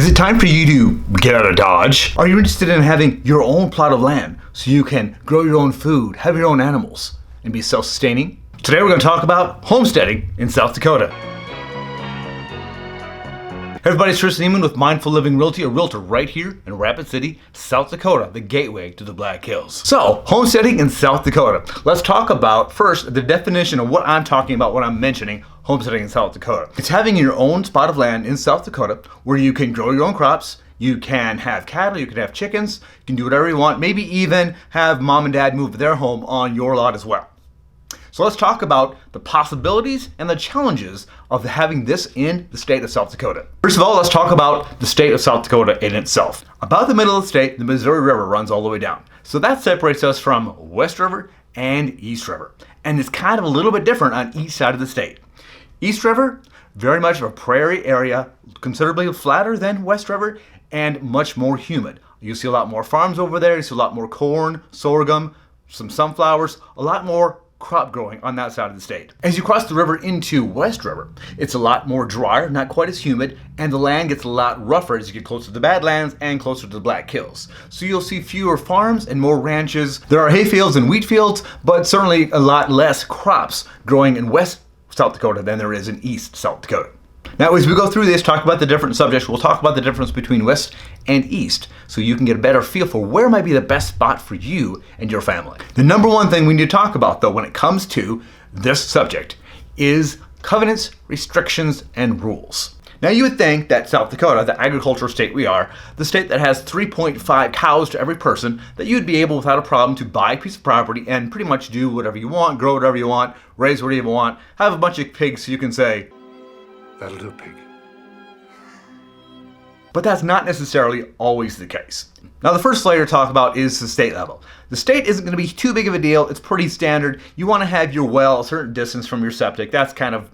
Is it time for you to get out of Dodge? Are you interested in having your own plot of land so you can grow your own food, have your own animals, and be self-sustaining? Today we're going to talk about homesteading in South Dakota. Hey everybody, it's Tristan Emond with Mindful Living Realty, a realtor right here in Rapid City, South Dakota, the gateway to the Black Hills. So, homesteading in South Dakota. Let's talk about first the definition of what I'm talking about when I'm mentioning homesteading in South Dakota. It's having your own spot of land in South Dakota where you can grow your own crops, you can have cattle, you can have chickens, you can do whatever you want, maybe even have mom and dad move their home on your lot as well. So let's talk about the possibilities and the challenges of having this in the state of South Dakota. First of all, let's talk about the state of South Dakota in itself. About the middle of the state, the Missouri River runs all the way down. So that separates us from West River and East River. And it's kind of a little bit different on each side of the state. East River, very much of a prairie area, considerably flatter than West River and much more humid. You see a lot more farms over there, you see a lot more corn, sorghum, some sunflowers, a lot more crop growing on that side of the state. As you cross the river into West River, it's a lot more drier, not quite as humid, and the land gets a lot rougher as you get closer to the Badlands and closer to the Black Hills. So you'll see fewer farms and more ranches. There are hay fields and wheat fields, but certainly a lot less crops growing in West South Dakota than there is in East South Dakota. Now, as we go through this, talk about the different subjects, we'll talk about the difference between West and East so you can get a better feel for where might be the best spot for you and your family. The number one thing we need to talk about, though, when it comes to this subject is covenants, restrictions, and rules. Now, you would think that South Dakota, the agricultural state we are, the state that has 3.5 cows to every person, that you'd be able without a problem to buy a piece of property and pretty much do whatever you want, grow whatever you want, raise whatever you want, have a bunch of pigs so you can say, "That'll do, pig." But that's not necessarily always the case. Now, the first layer to talk about is the state level. The state isn't going to be too big of a deal. It's pretty standard. You want to have your well a certain distance from your septic. That's kind of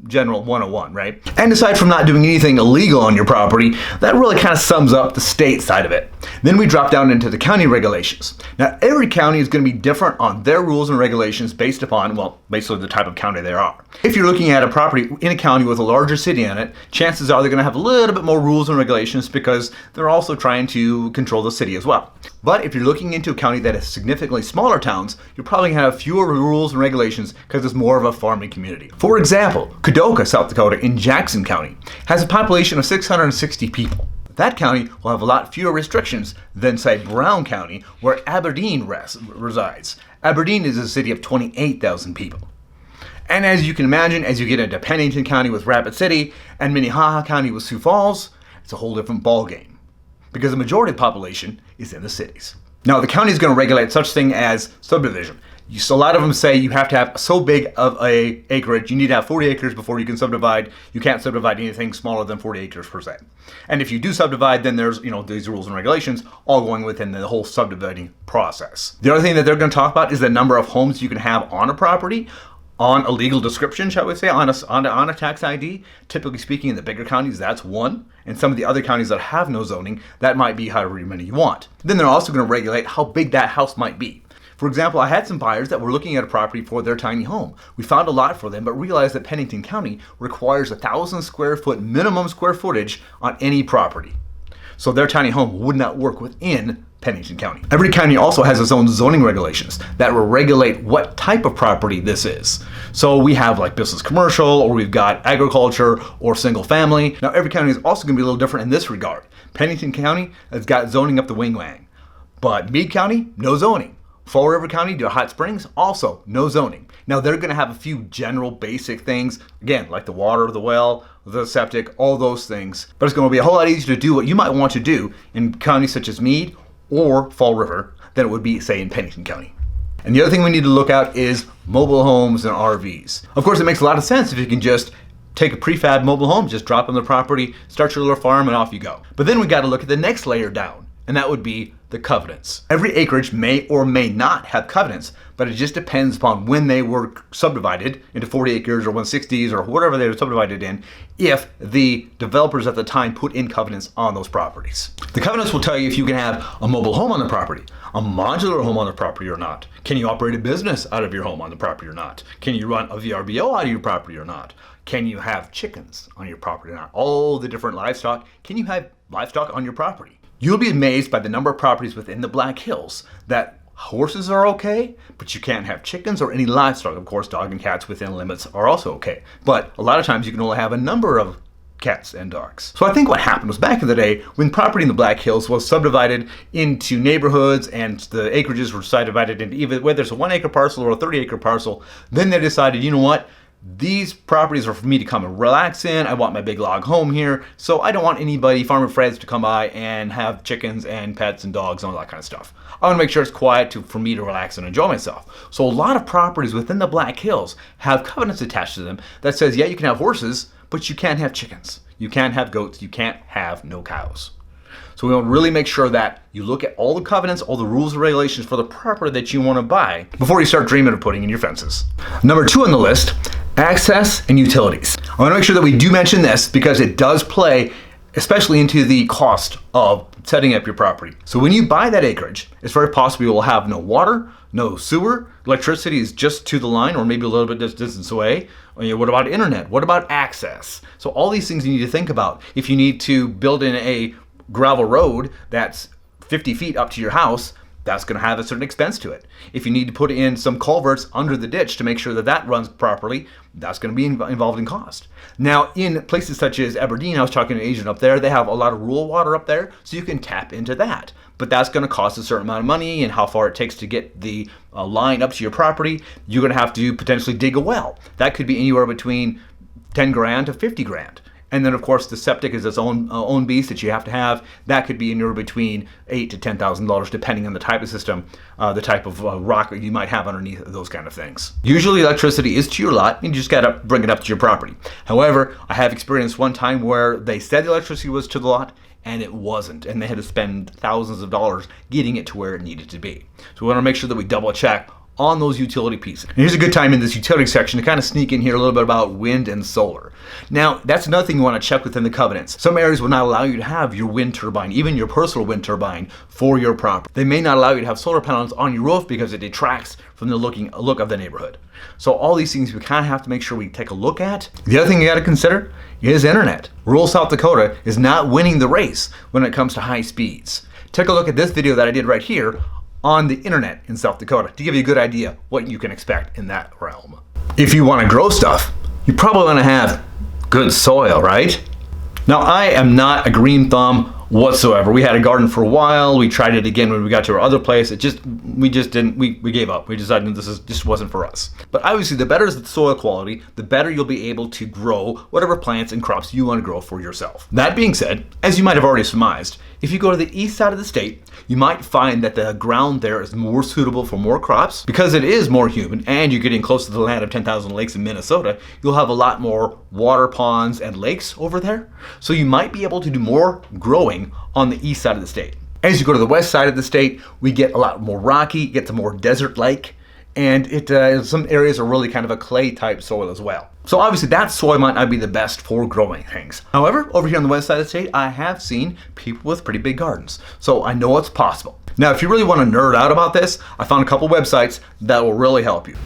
general 101, right? And aside from not doing anything illegal on your property, that really kind of sums up the state side of it. Then we drop down into the county regulations. Now, every county is going to be different on their rules and regulations based upon, well, basically the type of county they are. If you're looking at a property in a county with a larger city in it, chances are they're going to have a little bit more rules and regulations because they're also trying to control the city as well. But if you're looking into a county that has significantly smaller towns, you're probably going to have fewer rules and regulations because it's more of a farming community. For example, Kadoka, South Dakota in Jackson County has a population of 660 people. That county will have a lot fewer restrictions than, say, Brown County, where Aberdeen resides. Aberdeen is a city of 28,000 people. And as you can imagine, as you get into Pennington County with Rapid City and Minnehaha County with Sioux Falls, it's a whole different ballgame because the majority of the population is in the cities. Now, the county is going to regulate such thing as subdivision. So a lot of them say you have to have so big of a acreage, you need to have 40 acres before you can subdivide. You can't subdivide anything smaller than 40 acres per se. And if you do subdivide, then there's, these rules and regulations all going within the whole subdividing process. The other thing that they're going to talk about is the number of homes you can have on a property, on a legal description, shall we say, on a tax ID. Typically speaking, in the bigger counties, that's one. And some of the other counties that have no zoning, that might be however many you want. Then they're also going to regulate how big that house might be. For example, I had some buyers that were looking at a property for their tiny home. We found a lot for them, but realized that Pennington County requires 1,000 square foot minimum square footage on any property. So their tiny home would not work within Pennington County. Every county also has its own zoning regulations that will regulate what type of property this is. So we have like business commercial, or we've got agriculture or single family. Now every county is also going to be a little different in this regard. Pennington County has got zoning up the wing-wang, but Meade County, no zoning. Fall River County to Hot Springs, also no zoning. Now they're going to have a few general basic things, again, like the water, the well, the septic, all those things. But it's going to be a whole lot easier to do what you might want to do in counties such as Meade or Fall River than it would be, say, in Pennington County. And the other thing we need to look at is mobile homes and RVs. Of course, it makes a lot of sense if you can just take a prefab mobile home, just drop on the property, start your little farm, and off you go. But then we got to look at the next layer down. and that would be the covenants. Every acreage may or may not have covenants, but it just depends upon when they were subdivided into 40 acres or 160s or whatever they were subdivided in, if the developers at the time put in covenants on those properties. The covenants will tell you if you can have a mobile home on the property, a modular home on the property or not. Can you operate a business out of your home on the property or not? Can you run a VRBO out of your property or not? Can you have chickens on your property or not? All the different livestock. Can you have livestock on your property? You'll be amazed by the number of properties within the Black Hills that horses are okay, but you can't have chickens or any livestock. Of course, dog and cats within limits are also okay. But a lot of times you can only have a number of cats and dogs. So I think what happened was back in the day when property in the Black Hills was subdivided into neighborhoods and the acreages were subdivided into even whether it's a 1 acre parcel or a 30 acre parcel, then they decided, you know what? These properties are for me to come and relax in. I want my big log home here. So I don't want anybody, Farmer Freds, to come by and have chickens and pets and dogs and all that kind of stuff. I want to make sure it's quiet for me to relax and enjoy myself. So a lot of properties within the Black Hills have covenants attached to them that says, yeah, you can have horses, but you can't have chickens. You can't have goats. You can't have no cows. So we want to really make sure that you look at all the covenants, all the rules and regulations for the property that you want to buy before you start dreaming of putting in your fences. Number 2 on the list, access and utilities. I want to make sure that we do mention this because it does play especially into the cost of setting up your property. So when you buy that acreage, it's very possible you will have no water, no sewer, electricity is just to the line or maybe a little bit distance away. What about internet? What about access? So all these things you need to think about. If you need to build in a gravel road that's 50 feet up to your house, that's going to have a certain expense to it. If you need to put in some culverts under the ditch to make sure that that runs properly, that's going to be involved in cost. Now, in places such as Aberdeen, I was talking to an agent up there, they have a lot of rural water up there, so you can tap into that. But that's going to cost a certain amount of money and how far it takes to get the line up to your property. You're going to have to potentially dig a well. That could be anywhere between 10 grand to 50 grand. And then, of course, the septic is its own beast that you have to have. That could be anywhere between $8,000 to $10,000, depending on the type of system, the type of rock you might have underneath, those kind of things. Usually, electricity is to your lot, and you just got to bring it up to your property. However, I have experienced one time where they said the electricity was to the lot, and it wasn't, and they had to spend thousands of dollars getting it to where it needed to be. So we want to make sure that we double check on those utility pieces. And here's a good time in this utility section to kind of sneak in here a little bit about wind and solar. Now, that's another thing you want to check within the covenants. Some areas will not allow you to have your wind turbine, even your personal wind turbine, for your property. They may not allow you to have solar panels on your roof because it detracts from the look of the neighborhood. So all these things we kind of have to make sure we take a look at. The other thing you got to consider is internet. Rural South Dakota is not winning the race when it comes to high speeds. Take a look at this video that I did right here on the internet in South Dakota to give you a good idea what you can expect in that realm. If you want to grow stuff, you probably want to have good soil, right? Now, I am not a green thumb whatsoever. We had a garden for a while. We tried it again when we got to our other place. We gave up. We decided this just wasn't for us. But obviously, the better is the soil quality, the better you'll be able to grow whatever plants and crops you want to grow for yourself. That being said, as you might have already surmised, if you go to the east side of the state, you might find that the ground there is more suitable for more crops because it is more humid and you're getting close to the land of 10,000 lakes in Minnesota. You'll have a lot more water ponds and lakes over there. So you might be able to do more growing on the east side of the state. As you go to the west side of the state, we get a lot more rocky, get some more desert-like, and some areas are really kind of a clay type soil as well. So obviously that soil might not be the best for growing things. However, over here on the west side of the state, I have seen people with pretty big gardens. So I know it's possible. Now, if you really want to nerd out about this, I found a couple websites that will really help you.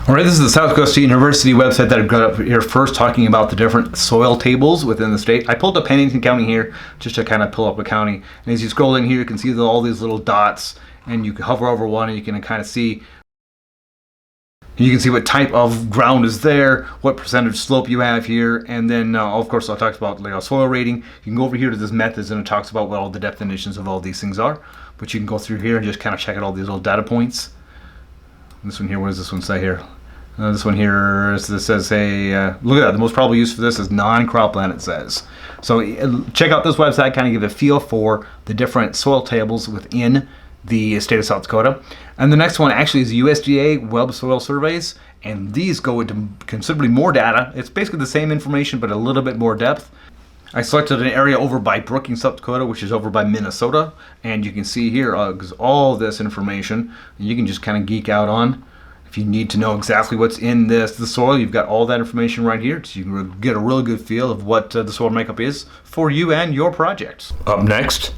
All right, this is the South Dakota State University website that I've got up here first, talking about the different soil tables within the state. I pulled up Pennington County here just to kind of pull up a county. And as you scroll in here, you can see all these little dots, and you can hover over one and you can kind of see. You can see what type of ground is there, what percentage slope you have here, and then of course it talks about soil rating. You can go over here to this methods and it talks about what all the definitions of all these things are. But you can go through here and just kind of check out all these little data points. This one here, what does this one say here? This one here says, hey, look at that, the most probable use for this is non-cropland, it says. So check out this website, kind of give a feel for the different soil tables within the state of South Dakota. And the next one actually is USDA Web Soil Surveys, and these go into considerably more data. It's basically the same information, but a little bit more depth. I selected an area over by Brookings, South Dakota, which is over by Minnesota. And you can see here all this information you can just kind of geek out on. If you need to know exactly what's in the soil, you've got all that information right here, so you can get a really good feel of what the soil makeup is for you and your projects. Up next,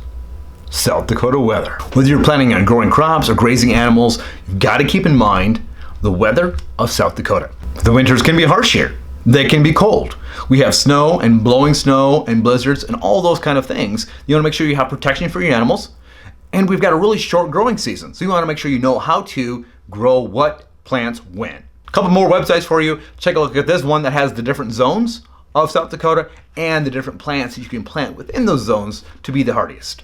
South Dakota weather. Whether you're planning on growing crops or grazing animals, you've got to keep in mind the weather of South Dakota. The winters can be harsh here. They can be cold. We have snow and blowing snow and blizzards and all those kind of things. You want to make sure you have protection for your animals. And we've got a really short growing season, so you want to make sure you know how to grow what plants when. A couple more websites for you. Take a look at this one that has the different zones of South Dakota and the different plants that you can plant within those zones to be the hardiest.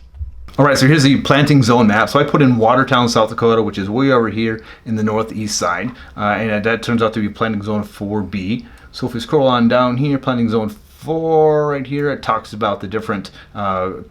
All right, so here's the planting zone map. So I put in Watertown, South Dakota, which is way over here in the northeast side, and that turns out to be planting zone 4B. So if we scroll on down here, planting zone 4 right here, it talks about the different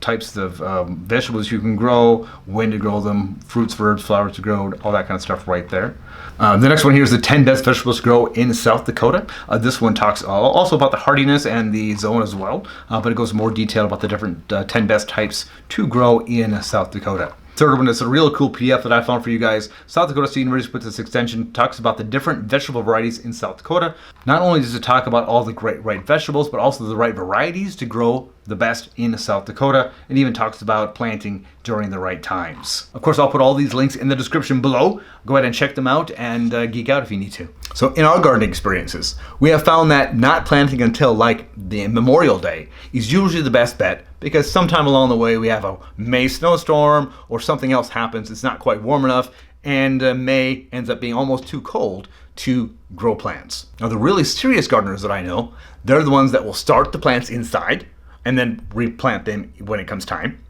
types of vegetables you can grow, when to grow them, fruits, herbs, flowers to grow, all that kind of stuff right there. The next one here is the 10 best vegetables to grow in South Dakota. This one talks also about the hardiness and the zone as well, but it goes more detail about the different 10 best types to grow in South Dakota. Third one is a real cool PDF that I found for you guys. South Dakota Seed University with this extension talks about the different vegetable varieties in South Dakota. Not only does it talk about all the right vegetables, but also the right varieties to grow the best in South Dakota. It even talks about planting during the right times. Of course, I'll put all these links in the description below. Go ahead and check them out and geek out if you need to. So in our gardening experiences, we have found that not planting until like the Memorial Day is usually the best bet, because sometime along the way we have a May snowstorm or something else happens. It's not quite warm enough, and May ends up being almost too cold to grow plants. Now, the really serious gardeners that I know, they're the ones that will start the plants inside and then replant them when it comes time,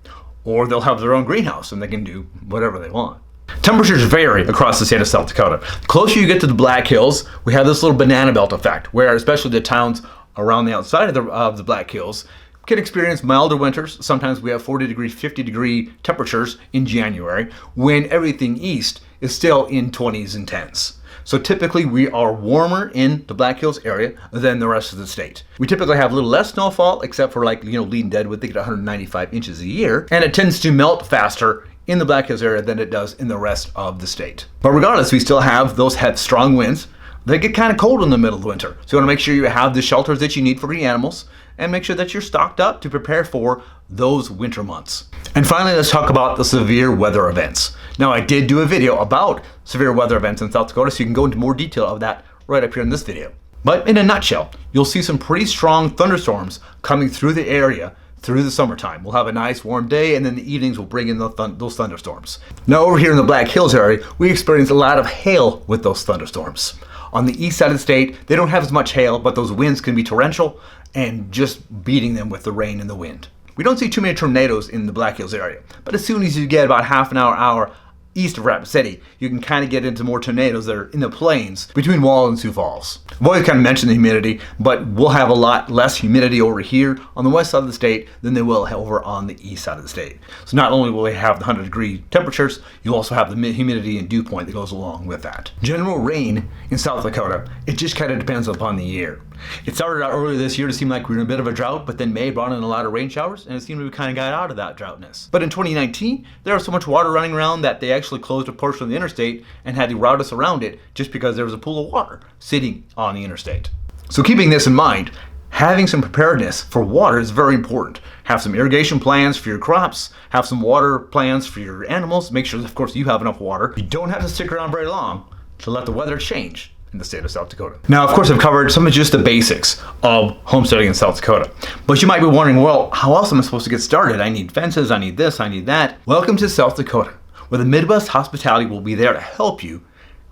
or they'll have their own greenhouse and they can do whatever they want. Temperatures vary across the state of South Dakota. The closer you get to the Black Hills, we have this little banana belt effect, where especially the towns around the outside of the Black Hills can experience milder winters. Sometimes we have 40-degree, 50-degree temperatures in January, when everything east is still in 20s and 10s. So typically we are warmer in the Black Hills area than the rest of the state. We typically have a little less snowfall, except for Lead Deadwood, they get 195 inches a year, and it tends to melt faster in the Black Hills area than it does in the rest of the state. But regardless, we still have those strong winds. They get kind of cold in the middle of the winter. So you want to make sure you have the shelters that you need for your animals, and make sure that you're stocked up to prepare for those winter months. And finally, let's talk about the severe weather events. Now, I did do a video about severe weather events in South Dakota, so you can go into more detail of that right up here in this video. But in a nutshell, you'll see some pretty strong thunderstorms coming through the area through the summertime. We'll have a nice warm day, and then the evenings will bring in those thunderstorms. Now, over here in the Black Hills area, we experience a lot of hail with those thunderstorms. On the east side of the state, they don't have as much hail, but those winds can be torrential and just beating them with the rain and the wind. We don't see too many tornadoes in the Black Hills area, but as soon as you get about half an hour east of Rapid City, you can kind of get into more tornadoes that are in the plains between Wall and Sioux Falls. I've always kind of mentioned the humidity, but we'll have a lot less humidity over here on the west side of the state than they will over on the east side of the state. So not only will they have the 100-degree temperatures, you'll also have the humidity and dew point that goes along with that. General rain in South Dakota, it just kind of depends upon the year. It started out earlier this year to seem like we were in a bit of a drought, but then May brought in a lot of rain showers, and it seemed we kind of got out of that droughtness. But in 2019, there was so much water running around that they actually closed a portion of the interstate and had to route us around it just because there was a pool of water sitting on the interstate. So keeping this in mind, having some preparedness for water is very important. Have some irrigation plans for your crops, have some water plans for your animals, make sure, of course, you have enough water. You don't have to stick around very long to let the weather change in the state of South Dakota. Now, of course, I've covered some of just the basics of homesteading in South Dakota. But you might be wondering, well, how else am I supposed to get started? I need fences, I need this, I need that. Welcome to South Dakota, where the Midwest Hospitality will be there to help you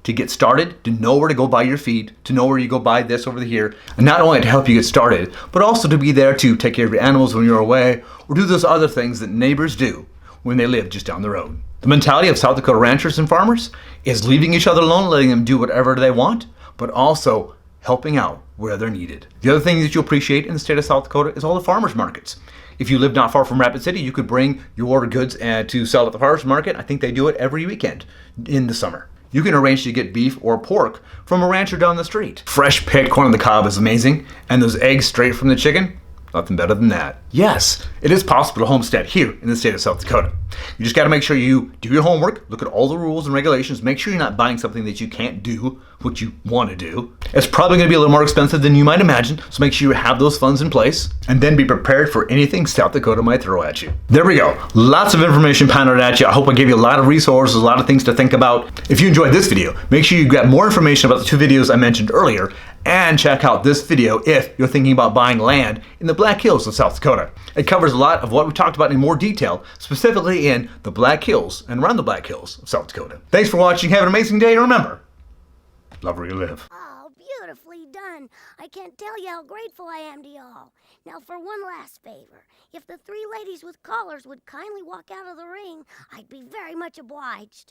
to get started, to know where to go buy your feed, to know where you go buy this over here, and not only to help you get started, but also to be there to take care of your animals when you're away, or do those other things that neighbors do when they live just down the road. The mentality of South Dakota ranchers and farmers is leaving each other alone, letting them do whatever they want, but also helping out where they're needed. The other thing that you'll appreciate in the state of South Dakota is all the farmers markets. If you live not far from Rapid City, you could bring your goods to sell at the farmers market. I think they do it every weekend in the summer. You can arrange to get beef or pork from a rancher down the street. Fresh picked corn on the cob is amazing, and those eggs straight from the chicken, Nothing better than that. Yes, it is possible to homestead here in the state of South Dakota. You just got to make sure you do your homework, look at all the rules and regulations, make sure you're not buying something that you can't do what you want to do. It's probably going to be a little more expensive than you might imagine, so make sure you have those funds in place, and then be prepared for anything South Dakota might throw at you. There we go. Lots of information pounded at you. I hope I gave you a lot of resources, a lot of things to think about. If you enjoyed this video, make sure you get more information about the 2 videos I mentioned earlier, and check out this video if you're thinking about buying land in the Black Hills of South Dakota. It covers a lot of what we talked about in more detail, specifically in the Black Hills and around the Black Hills of South Dakota. Thanks for watching. Have an amazing day, and remember, love where you live. Oh, beautifully done. I can't tell you how grateful I am to y'all. Now for one last favor. If the 3 ladies with collars would kindly walk out of the ring, I'd be very much obliged.